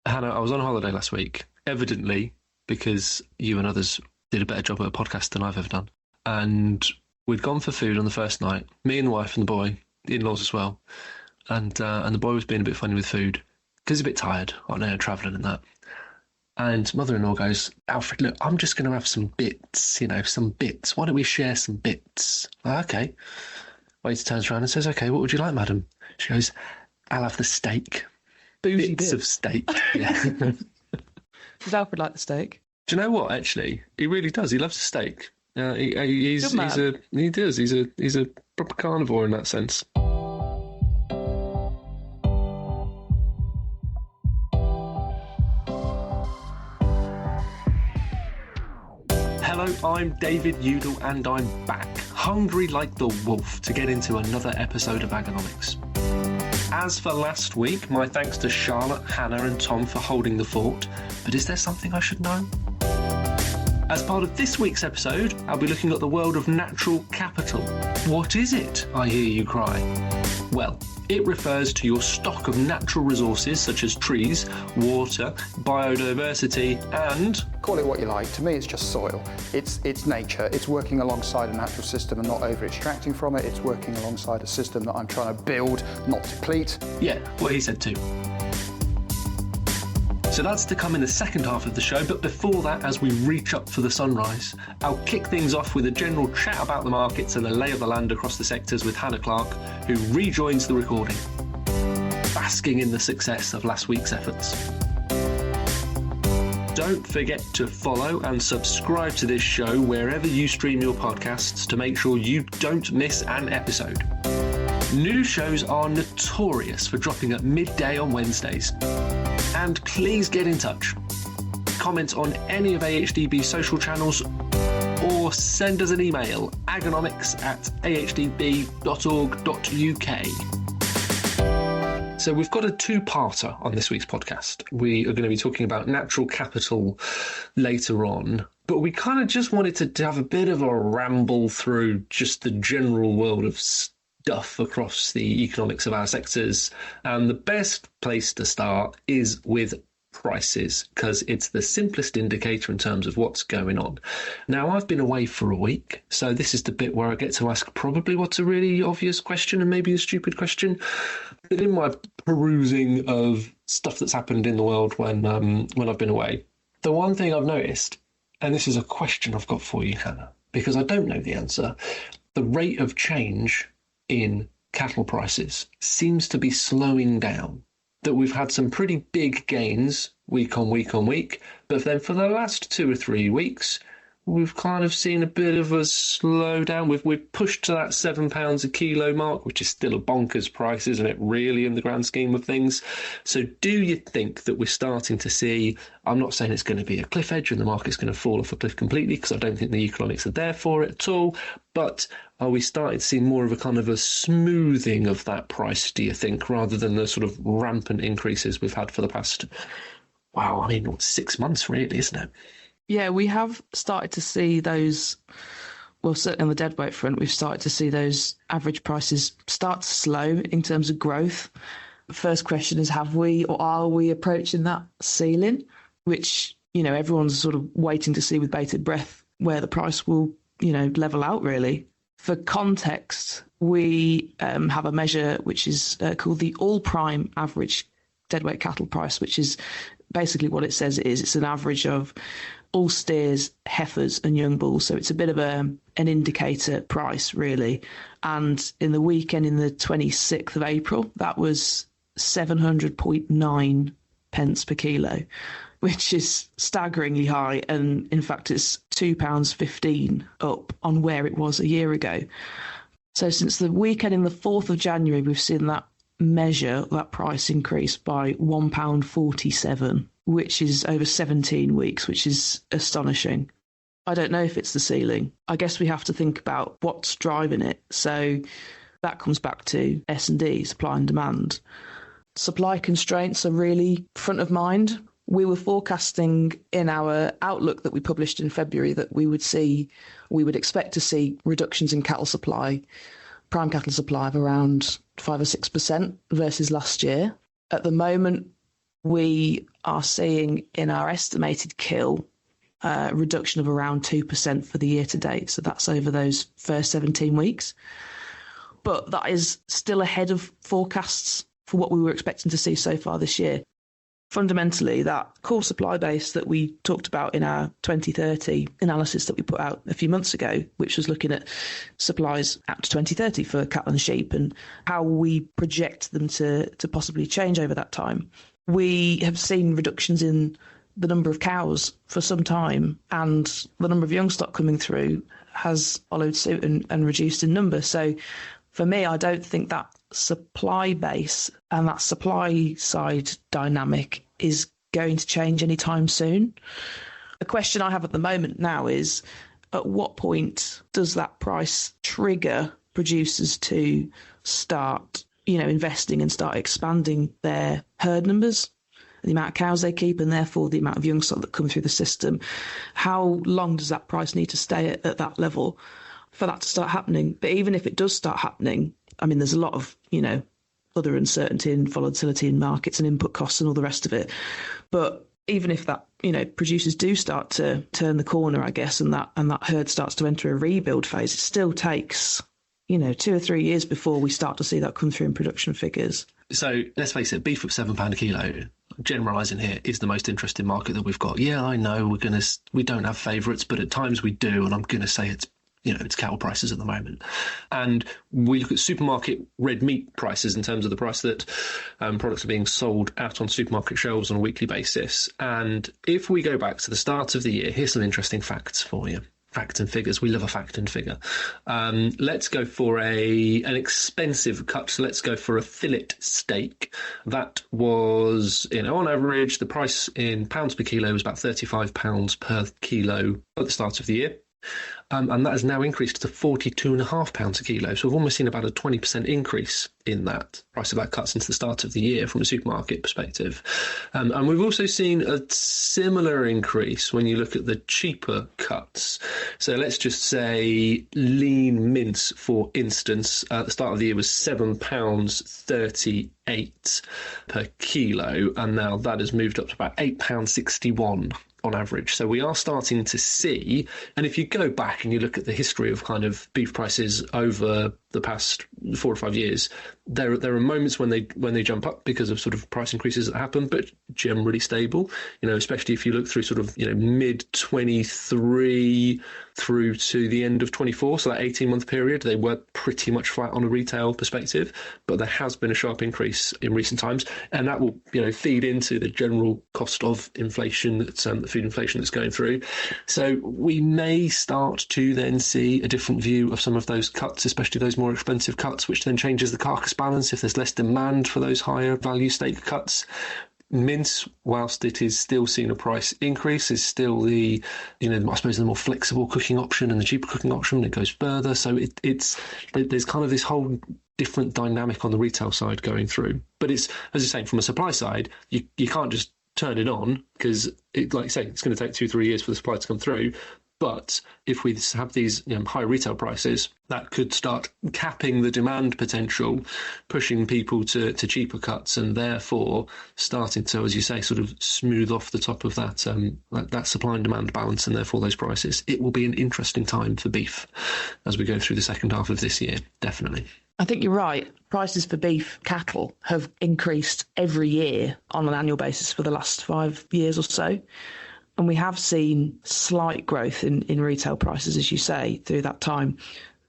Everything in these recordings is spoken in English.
Hannah, I was on holiday last week, evidently because you and others did a better job at a podcast than I've ever done. And we'd gone for food on the first night, me and the wife and the boy, the in-laws as well. And the boy was being a bit funny with food because he's a bit tired, I know, travelling and that. And mother-in-law goes, Alfred, look, I'm just going to have some bits, some bits. Why don't we share some bits? Okay. Waiter turns around and says, okay, what would you like, madam? She goes, I'll have the steak. Bougie Bits of steak. Yeah. Does Alfred like the steak? Do you know what? Actually, he really does. He loves a steak. He's Good man. he does. He's a proper carnivore in that sense. Hello, I'm David Udall, and I'm back, hungry like the wolf, to get into another episode of Agonomics. As for last week, my thanks to Charlotte, Hannah and Tom for holding the fort. But is there something I should know? As part of this week's episode, I'll be looking at the world of natural capital. What is it, I hear you cry? Well, it refers to your stock of natural resources such as trees, water, biodiversity and... Call it what you like. To me, it's just soil. It's nature. It's working alongside a natural system and not over-extracting from it. It's working alongside a system that I'm trying to build, not deplete. Yeah, what he said too. So that's to come in the second half of the show, but before that, as we reach up for the sunrise, I'll kick things off with a general chat about the markets and the lay of the land across the sectors with Hannah Clarke, who rejoins the recording, basking in the success of last week's efforts. Don't forget to follow and subscribe to this show wherever you stream your podcasts to make sure you don't miss an episode. New shows are notorious for dropping at midday on Wednesdays. And please get in touch. Comment on any of AHDB's social channels or send us an email, agonomics@ahdb.org.uk. So we've got a two-parter on this week's podcast. We are going to be talking about natural capital later on, but we kind of just wanted to have a bit of a ramble through just the general world of stuff across the economics of our sectors. And the best place to start is with prices, because it's the simplest indicator in terms of what's going on. Now, I've been away for a week, so this is the bit where I get to ask probably what's a really obvious question and maybe a stupid question. But in my perusing of stuff that's happened in the world when I've been away, the one thing I've noticed, and this is a question I've got for you, Hannah, because I don't know the answer, the rate of change in cattle prices seems to be slowing down. That we've had some pretty big gains week on week on week, but then for the last 2 or 3 weeks, we've kind of seen a bit of a slowdown. We've pushed to that £7 a kilo mark, which is still a bonkers price, isn't it, really, in the grand scheme of things? So do you think that we're starting to see, I'm not saying it's going to be a cliff edge and the market's going to fall off a cliff completely, because I don't think the economics are there for it at all, but are we starting to see more of a kind of a smoothing of that price, do you think, rather than the sort of rampant increases we've had for the past, 6 months really, isn't it? Yeah, we have started to see those, well, certainly on the deadweight front, we've started to see those average prices start to slow in terms of growth. The first question is, have we or are we approaching that ceiling, which, everyone's sort of waiting to see with bated breath where the price will, level out, really. For context, we have a measure which is called the all-prime average deadweight cattle price, which is basically what it says it is. It's an average of all steers, heifers and young bulls. So it's a bit of an indicator price, really. And in the weekend, in the 26th of April, that was 700.9 pence per kilo, which is staggeringly high. And in fact, it's £2.15 up on where it was a year ago. So since the weekend in the 4th of January, we've seen that price increase by £1.47, which is over 17 weeks, which is astonishing. I don't know if it's the ceiling. I guess we have to think about what's driving it. So that comes back to S&D, supply and demand. Supply constraints are really front of mind. We were forecasting in our outlook that we published in February that we would expect to see reductions in cattle supply, prime cattle supply of around 5 or 6% versus last year. At the moment, we are seeing in our estimated kill a reduction of around 2% for the year to date. So that's over those first 17 weeks. But that is still ahead of forecasts for what we were expecting to see so far this year. Fundamentally, that core supply base that we talked about in our 2030 analysis that we put out a few months ago, which was looking at supplies out to 2030 for cattle and sheep and how we project them to possibly change over that time. We have seen reductions in the number of cows for some time, and the number of young stock coming through has followed suit and reduced in number. So for me, I don't think that supply base and that supply side dynamic is going to change anytime soon. The question I have at the moment now is, at what point does that price trigger producers to start, investing and start expanding their herd numbers, the amount of cows they keep, and therefore the amount of young stock that come through the system? How long does that price need to stay at that level for that to start happening? But even if it does start happening, I mean, there's a lot of, other uncertainty and volatility in markets and input costs and all the rest of it. But even if that, producers do start to turn the corner, I guess, and that herd starts to enter a rebuild phase, it still takes, 2 or 3 years before we start to see that come through in production figures. So let's face it, beef at £7 a kilo, generalising here, is the most interesting market that we've got. Yeah, I know we don't have favourites, but at times we do, and I'm going to say it's cattle prices at the moment. And we look at supermarket red meat prices in terms of the price that products are being sold out on supermarket shelves on a weekly basis. And if we go back to the start of the year, here's some interesting facts for you. Facts and figures. We love a fact and figure. Let's go for an expensive cut. So let's go for a fillet steak. That was, on average, the price in pounds per kilo was about £35 per kilo at the start of the year. And that has now increased to £42.5 a kilo. So we've almost seen about a 20% increase in that price of that cut since the start of the year from a supermarket perspective. And we've also seen a similar increase when you look at the cheaper cuts. So let's just say lean mince, for instance, at the start of the year was £7.38 per kilo. And now that has moved up to about £8.61 on average. So we are starting to see, and if you go back and you look at the history of kind of beef prices over the past 4 or 5 years, there are moments when they jump up because of sort of price increases that happen, but generally stable, especially if you look through sort of, mid 23 through to the end of 24. So that 18-month period, they were pretty much flat on a retail perspective, but there has been a sharp increase in recent times, and that will, feed into the general cost of inflation that's the food inflation that's going through. So we may start to then see a different view of some of those cuts, especially those more expensive cuts, which then changes the carcass balance if there's less demand for those higher value steak cuts. Mince, whilst it is still seeing a price increase, is still the, I suppose the more flexible cooking option and the cheaper cooking option. It goes further. So there's kind of this whole different dynamic on the retail side going through. But it's, as you're saying, from a supply side, you can't just turn it on because, like you say, it's going to take 2-3 years for the supply to come through. But if we have these high retail prices, that could start capping the demand potential, pushing people to cheaper cuts, and therefore starting to, as you say, sort of smooth off the top of that that supply and demand balance, and therefore those prices. It will be an interesting time for beef as we go through the second half of this year, definitely. I think you're right. Prices for beef cattle have increased every year on an annual basis for the last 5 years or so. And we have seen slight growth in retail prices, as you say, through that time.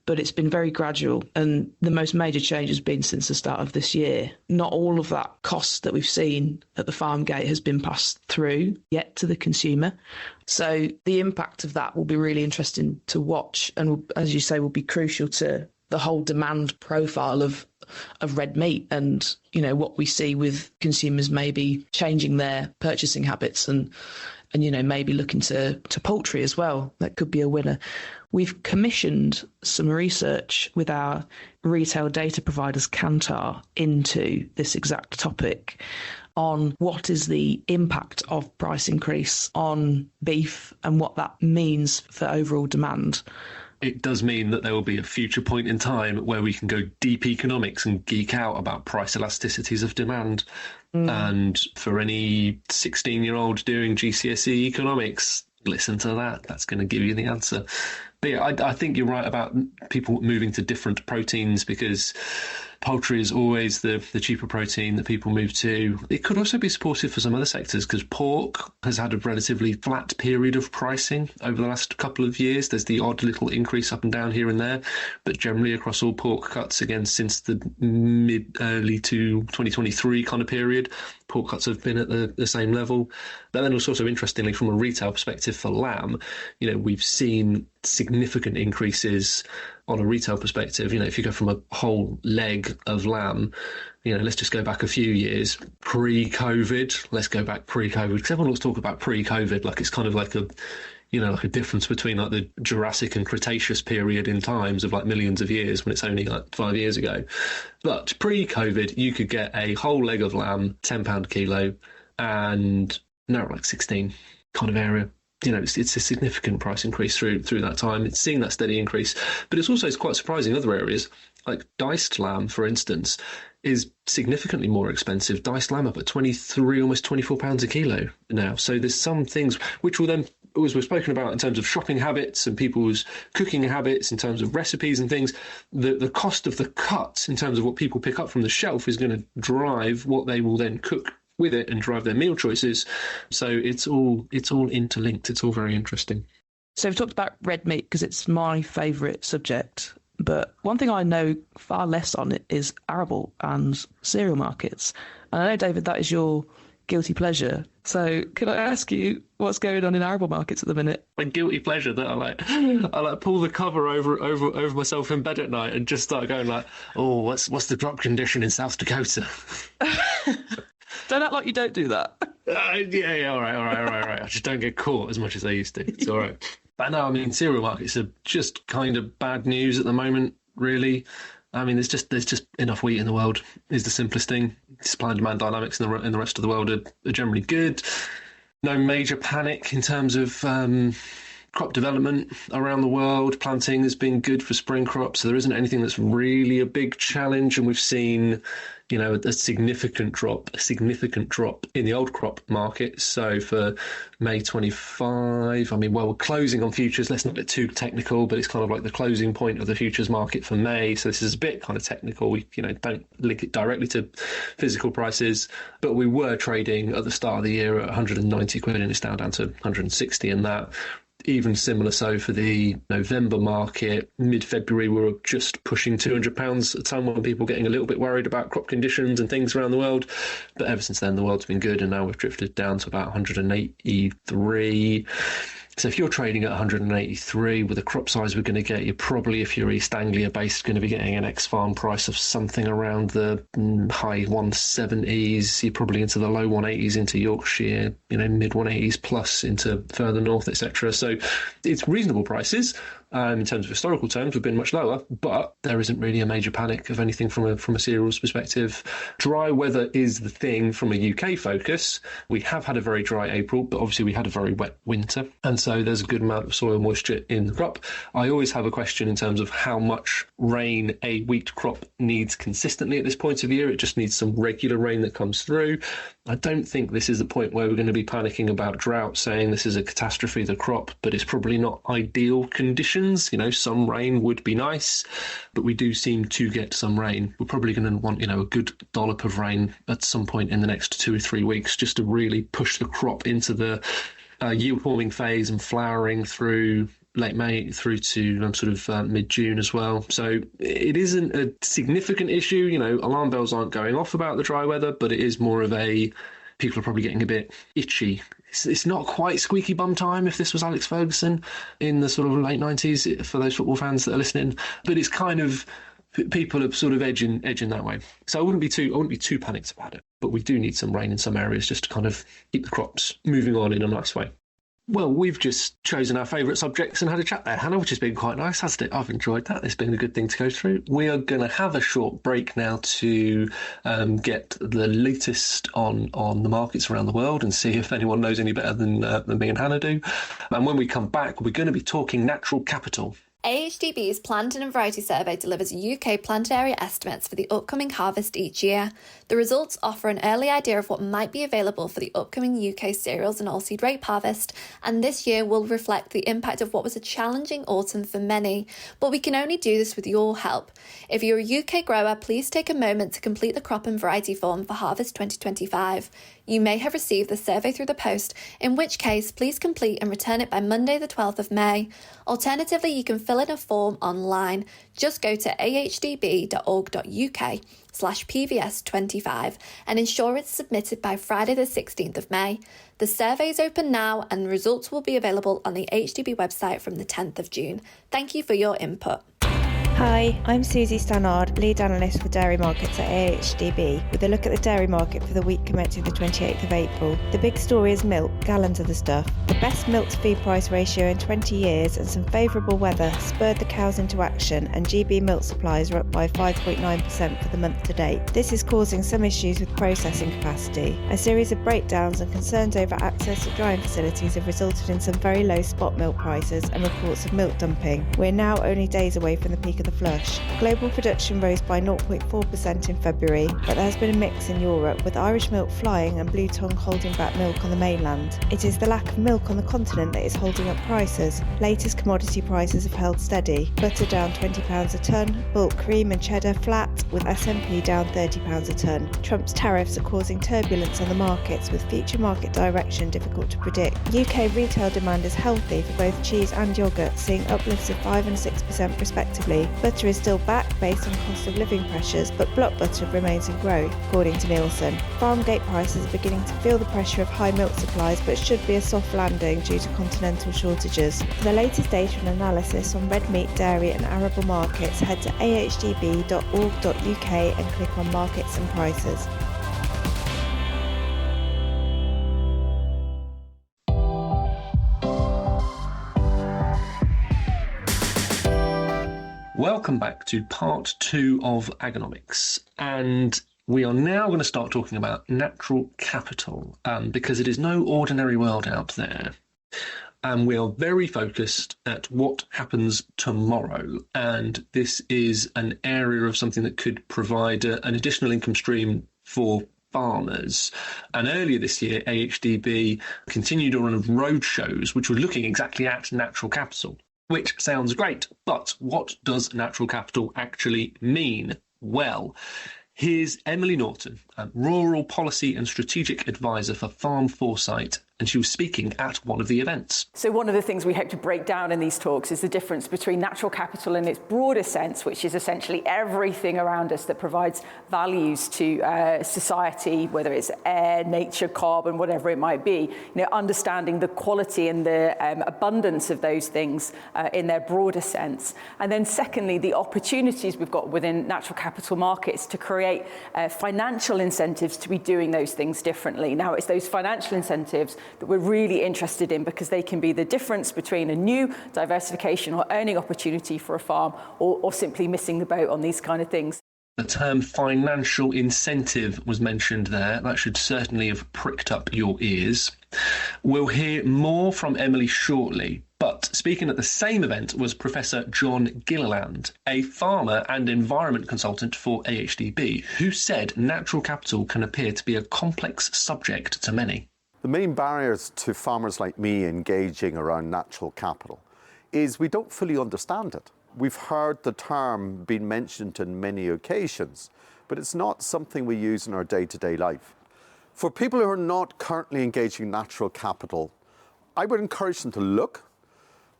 But it's been very gradual. And the most major change has been since the start of this year. Not all of that cost that we've seen at the farm gate has been passed through yet to the consumer. So the impact of that will be really interesting to watch. And as you say, will be crucial to the whole demand profile of red meat and, what we see with consumers maybe changing their purchasing habits and maybe looking to poultry as well. That could be a winner. We've commissioned some research with our retail data providers, Kantar, into this exact topic on what is the impact of price increase on beef and what that means for overall demand. it does mean that there will be a future point in time where we can go deep economics and geek out about price elasticities of demand. And for any 16-year-old doing GCSE economics, listen to that. That's going to give you the answer. But yeah, I think you're right about people moving to different proteins, because poultry is always the cheaper protein that people move to. It could also be supportive for some other sectors, because pork has had a relatively flat period of pricing over the last couple of years. There's the odd little increase up and down here and there, but generally across all pork cuts, again, since the early to 2023 kind of period, pork cuts have been at the same level. But then also interestingly, from a retail perspective for lamb, we've seen significant increases on a retail perspective. If you go from a whole leg of lamb, let's just go back a few years pre-COVID. Let's go back pre-COVID, because everyone wants to talk about pre-COVID like it's kind of like a difference between like the Jurassic and Cretaceous period in times of like millions of years, when it's only like 5 years ago. But pre-COVID, you could get a whole leg of lamb, £10 a kilo, and now like 16 kind of area. It's a significant price increase through that time. It's seeing that steady increase, but it's also quite surprising in other areas, like diced lamb, for instance, is significantly more expensive. Diced lamb up at 23, almost £24 a kilo now. So there's some things which will then, as we've spoken about in terms of shopping habits and people's cooking habits, in terms of recipes and things, the cost of the cut in terms of what people pick up from the shelf is going to drive what they will then cook with it and drive their meal choices. So it's all interlinked. It's all very interesting. So we've talked about red meat because it's my favourite subject. But one thing I know far less on it is arable and cereal markets. And I know, David, that is your guilty pleasure. So can I ask you what's going on in arable markets at the minute? My guilty pleasure that I like pull the cover over myself in bed at night and just start going like, oh, what's the crop condition in South Dakota? Don't act like you don't do that. Yeah, all right. I just don't get caught as much as I used to. It's all right. But no, I mean, cereal markets are just kind of bad news at the moment, really. I mean, there's just enough wheat in the world is the simplest thing. Supply and demand dynamics in the rest of the world are generally good. No major panic in terms of crop development around the world. Planting has been good for spring crops, so there isn't anything that's really a big challenge. And we've seen, a significant drop in the old crop market. So for May 25, we're closing on futures. Let's not get too technical, but it's kind of like the closing point of the futures market for May. So this is a bit kind of technical. We, don't link it directly to physical prices, but we were trading at the start of the year at 190 quid, and it's now down to 160, and that. Even similar so for the November market. Mid-February, we were just pushing £200 a tonne when people were getting a little bit worried about crop conditions and things around the world. But ever since then, the world's been good, and now we've drifted down to about 183. So if you're trading at 183 with the crop size we're going to get, you're probably, if you're East Anglia based, going to be getting an ex-farm price of something around the high 170s. You're probably into the low 180s into Yorkshire, mid 180s plus into further north, etc. So it's reasonable prices. In terms of historical terms, we've been much lower, but there isn't really a major panic of anything from a cereals perspective. Dry weather is the thing from a UK focus. We have had a very dry April, but obviously we had a very wet winter, and so there's a good amount of soil moisture in the crop. I always have a question in terms of how much rain a wheat crop needs consistently at this point of year. It just needs some regular rain that comes through. I don't think this is the point where we're going to be panicking about drought, saying this is a catastrophe, the crop, but it's probably not ideal conditions. Some rain would be nice, but we do seem to get some rain. We're probably going to want, a good dollop of rain at some point in the next 2 or 3 weeks just to really push the crop into the yield forming phase and flowering through late May through to mid-June as well. So it isn't a significant issue. Alarm bells aren't going off about the dry weather, but it is more of a, people are probably getting a bit itchy. It's not quite squeaky bum time if this was Alex Ferguson in the sort of late 90s for those football fans that are listening, but it's kind of, people are sort of edging that way. So I wouldn't be too panicked about it, but we do need some rain in some areas just to kind of keep the crops moving on in a nice way. Well, we've just chosen our favourite subjects and had a chat there, Hannah, which has been quite nice, hasn't it? I've enjoyed that. It's been a good thing to go through. We are going to have a short break now to get the latest on the markets around the world and see if anyone knows any better than me and Hannah do. And when we come back, we're going to be talking natural capital. AHDB's Planting and Variety Survey delivers UK planted area estimates for the upcoming harvest each year. The results offer an early idea of what might be available for the upcoming UK cereals and oilseed rape harvest, and this year will reflect the impact of what was a challenging autumn for many. But we can only do this with your help. If you're a UK grower, please take a moment to complete the crop and variety form for Harvest 2025. You may have received the survey through the post, in which case please complete and return it by Monday the 12th of May. Alternatively, you can fill in a form online. Just go to ahdb.org.uk/PVS25 and ensure it's submitted by Friday the 16th of May. The survey is open now and the results will be available on the AHDB website from the 10th of June. Thank you for your input. Hi, I'm Susie Stannard, Lead Analyst for Dairy Markets at AHDB, with a look at the dairy market for the week commencing the 28th of April. The big story is milk, gallons of the stuff. The best milk to feed price ratio in 20 years and some favourable weather spurred the cows into action, and GB milk supplies are up by 5.9% for the month to date. This is causing some issues with processing capacity. A series of breakdowns and concerns over access to drying facilities have resulted in some very low spot milk prices and reports of milk dumping. We're now only days away from the peak of the flush. Global production rose by 0.4% in February, but there has been a mix in Europe, with Irish milk flying and Blue Tongue holding back milk on the mainland. It is the lack of milk on the continent that is holding up prices. Latest commodity prices have held steady. Butter down £20 a tonne, bulk cream and cheddar flat, with SMP down £30 a tonne. Trump's tariffs are causing turbulence on the markets, with future market direction difficult to predict. UK retail demand is healthy for both cheese and yoghurt, seeing uplifts of 5 and 6% respectively. Butter is still back based on cost of living pressures, but block butter remains in growth, according to Nielsen. Farm gate prices are beginning to feel the pressure of high milk supplies, but should be a soft landing due to continental shortages. For the latest data and analysis on red meat, dairy and arable markets, head to ahdb.org.uk and click on Markets and Prices. Welcome back to part 2 of Agonomics, and we are now going to start talking about natural capital, because it is no ordinary world out there, and we are very focused at what happens tomorrow, and this is an area of something that could provide an additional income stream for farmers. And earlier this year, AHDB continued a run of road shows which were looking exactly at natural capital. Which sounds great, but what does natural capital actually mean? Well, here's Emily Norton, a Rural Policy and Strategic Advisor for Farm Foresight, and she was speaking at one of the events. So one of the things we hope to break down in these talks is the difference between natural capital in its broader sense, which is essentially everything around us that provides values to society, whether it's air, nature, carbon, whatever it might be, understanding the quality and the abundance of those things in their broader sense. And then secondly, the opportunities we've got within natural capital markets to create financial incentives to be doing those things differently. Now, it's those financial incentives that we're really interested in, because they can be the difference between a new diversification or earning opportunity for a farm or simply missing the boat on these kind of things. The term financial incentive was mentioned there. That should certainly have pricked up your ears. We'll hear more from Emily shortly, but speaking at the same event was Professor John Gilliland, a farmer and environment consultant for AHDB, who said natural capital can appear to be a complex subject to many. The main barriers to farmers like me engaging around natural capital is we don't fully understand it. We've heard the term being mentioned on many occasions, but it's not something we use in our day-to-day life. For people who are not currently engaging in natural capital, I would encourage them to look.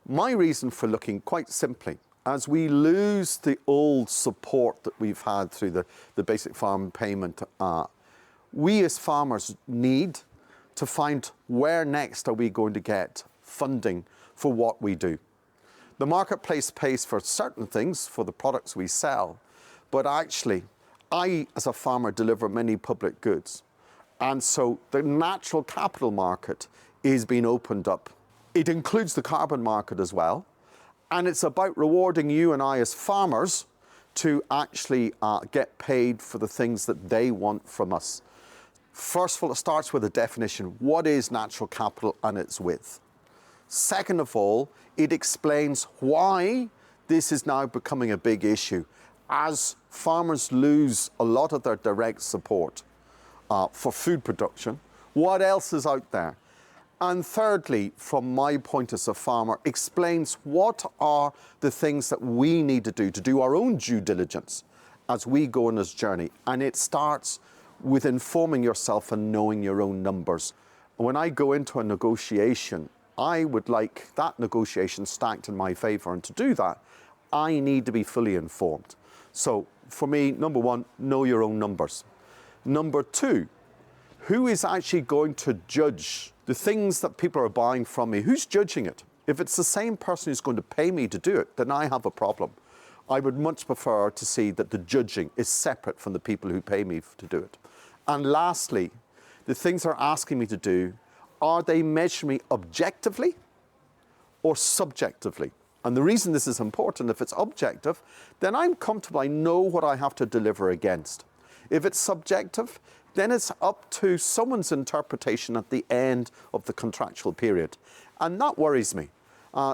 My reason for looking, quite simply, as we lose the old support that we've had through the basic farm payment, we as farmers need to find where next are we going to get funding for what we do. The marketplace pays for certain things, for the products we sell, but actually, I, as a farmer, deliver many public goods. And so the natural capital market is being opened up. It includes the carbon market as well, and it's about rewarding you and I as farmers to actually get paid for the things that they want from us. First of all, it starts with a definition. What is natural capital and its width? Second of all, it explains why this is now becoming a big issue. As farmers lose a lot of their direct support for food production, what else is out there? And thirdly, from my point as a farmer, explains what are the things that we need to do our own due diligence as we go on this journey. And it starts with informing yourself and knowing your own numbers. When I go into a negotiation, I would like that negotiation stacked in my favour. And to do that, I need to be fully informed. So for me, number one, know your own numbers. Number two, who is actually going to judge the things that people are buying from me? Who's judging it? If it's the same person who's going to pay me to do it, then I have a problem. I would much prefer to see that the judging is separate from the people who pay me to do it. And lastly, the things they're asking me to do, are they measuring me objectively or subjectively? And the reason this is important, if it's objective, then I'm comfortable, I know what I have to deliver against. If it's subjective, then it's up to someone's interpretation at the end of the contractual period. And that worries me.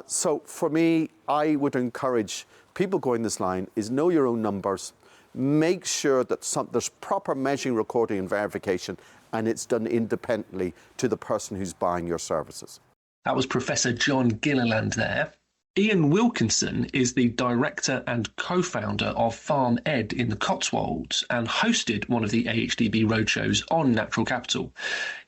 So for me, I would encourage people going this line is know your own numbers, make sure that there's proper measuring, recording and verification, and it's done independently to the person who's buying your services. That was Professor John Gilliland there. Ian Wilkinson is the director and co-founder of Farm Ed in the Cotswolds and hosted one of the AHDB roadshows on natural capital.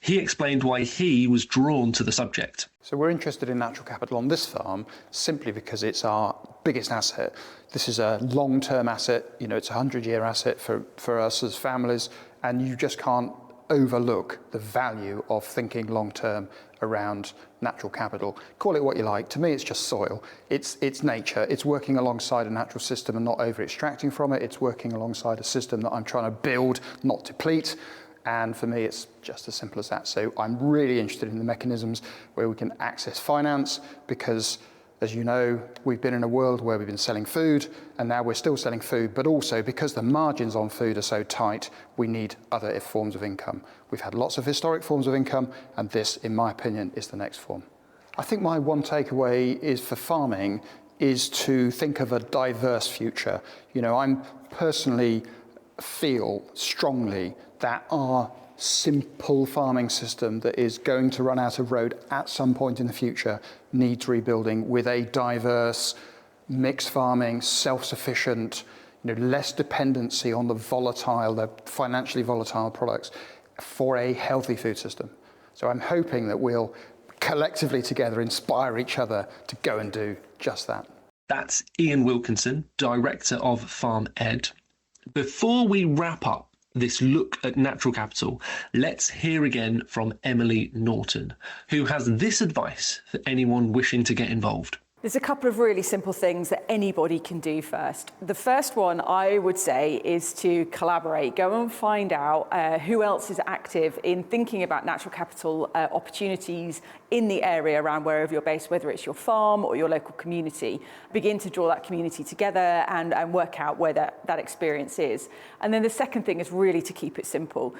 He explained why he was drawn to the subject. So we're interested in natural capital on this farm simply because it's our biggest asset. This is a long-term asset, it's a 100-year asset for us as families, and you just can't overlook the value of thinking long-term around natural capital. Call it what you like. To me, it's just soil. It's nature. It's working alongside a natural system and not over-extracting from it. It's working alongside a system that I'm trying to build, not deplete. And for me, it's just as simple as that. So I'm really interested in the mechanisms where we can access finance because, as you know, we've been in a world where we've been selling food and now we're still selling food, but also because the margins on food are so tight, we need other forms of income. We've had lots of historic forms of income, and this, in my opinion, is the next form. I think my one takeaway is for farming is to think of a diverse future. I'm personally feel strongly that our simple farming system that is going to run out of road at some point in the future needs rebuilding with a diverse, mixed farming, self-sufficient, less dependency on the financially volatile products for a healthy food system. So I'm hoping that we'll collectively together inspire each other to go and do just that. That's Ian Wilkinson, Director of Farm Ed. Before we wrap up this look at natural capital, let's hear again from Emily Norton, who has this advice for anyone wishing to get involved. There's a couple of really simple things that anybody can do first. The first one I would say is to collaborate. Go and find out who else is active in thinking about natural capital opportunities in the area around wherever you're based, whether it's your farm or your local community. Begin to draw that community together and work out where that experience is. And then the second thing is really to keep it simple.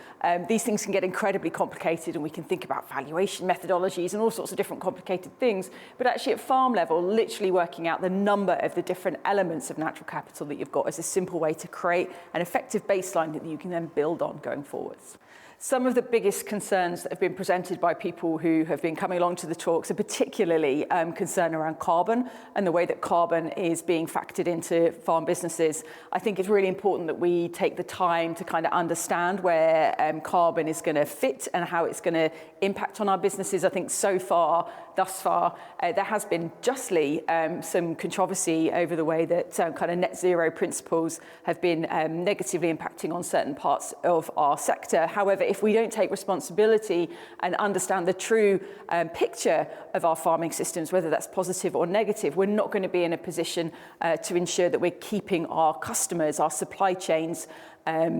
These things can get incredibly complicated and we can think about valuation methodologies and all sorts of different complicated things, but actually at farm level, literally working out the number of the different elements of natural capital that you've got is a simple way to create an effective baseline that you can then build on going forwards. Some of the biggest concerns that have been presented by people who have been coming along to the talks are particularly concern around carbon and the way that carbon is being factored into farm businesses. I think it's really important that we take the time to kind of understand where carbon is going to fit and how it's going to impact on our businesses. I think thus far, there has been justly some controversy over the way that kind of net zero principles have been negatively impacting on certain parts of our sector. However, if we don't take responsibility and understand the true picture of our farming systems, whether that's positive or negative, we're not going to be in a position to ensure that we're keeping our customers, our supply chains,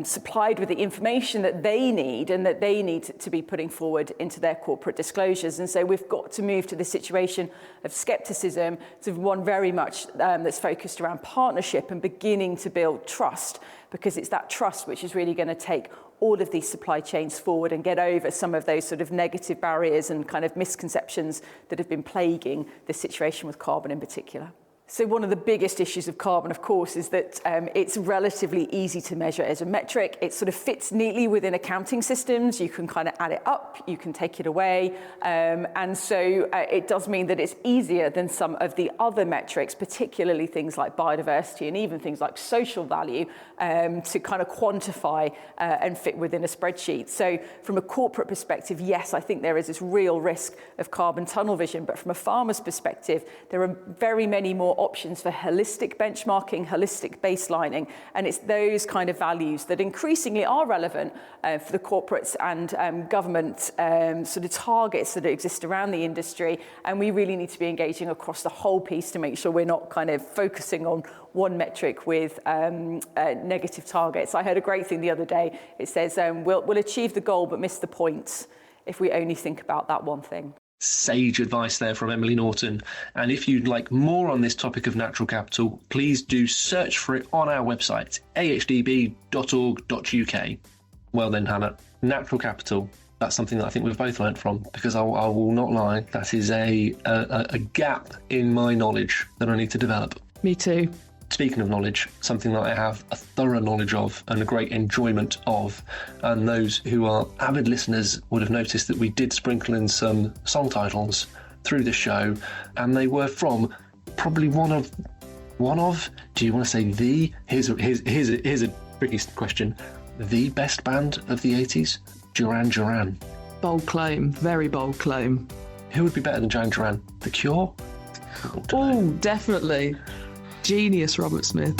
supplied with the information that they need and that they need to be putting forward into their corporate disclosures. And so we've got to move to the situation of scepticism to one very much that's focused around partnership and beginning to build trust, because it's that trust which is really going to take all of these supply chains forward and get over some of those sort of negative barriers and kind of misconceptions that have been plaguing the situation with carbon in particular. So one of the biggest issues of carbon, of course, is that it's relatively easy to measure as a metric. It sort of fits neatly within accounting systems. You can kind of add it up, you can take it away. And so it does mean that it's easier than some of the other metrics, particularly things like biodiversity and even things like social value, to kind of quantify and fit within a spreadsheet. So from a corporate perspective, yes, I think there is this real risk of carbon tunnel vision. But from a farmer's perspective, there are very many more options for holistic benchmarking, holistic baselining, and it's those kind of values that increasingly are relevant for the corporates and government sort of targets that exist around the industry, and we really need to be engaging across the whole piece to make sure we're not kind of focusing on one metric with negative targets. I heard a great thing the other day. It says, we'll achieve the goal but miss the point if we only think about that one thing. Sage advice there from Emily Norton. And if you'd like more on this topic of natural capital, please do search for it on our website, ahdb.org.uk. Well then, Hannah, natural capital, that's something that I think we've both learnt from, because I will not lie, that is a gap in my knowledge that I need to develop. Me too. Speaking of knowledge, something that I have a thorough knowledge of and a great enjoyment of, and those who are avid listeners would have noticed that we did sprinkle in some song titles through the show, and they were from probably one of, do you want to say the? Here's a tricky question. The best band of the 80s? Duran Duran. Bold claim, very bold claim. Who would be better than Duran Duran? The Cure? Oh, definitely. Genius, Robert Smith.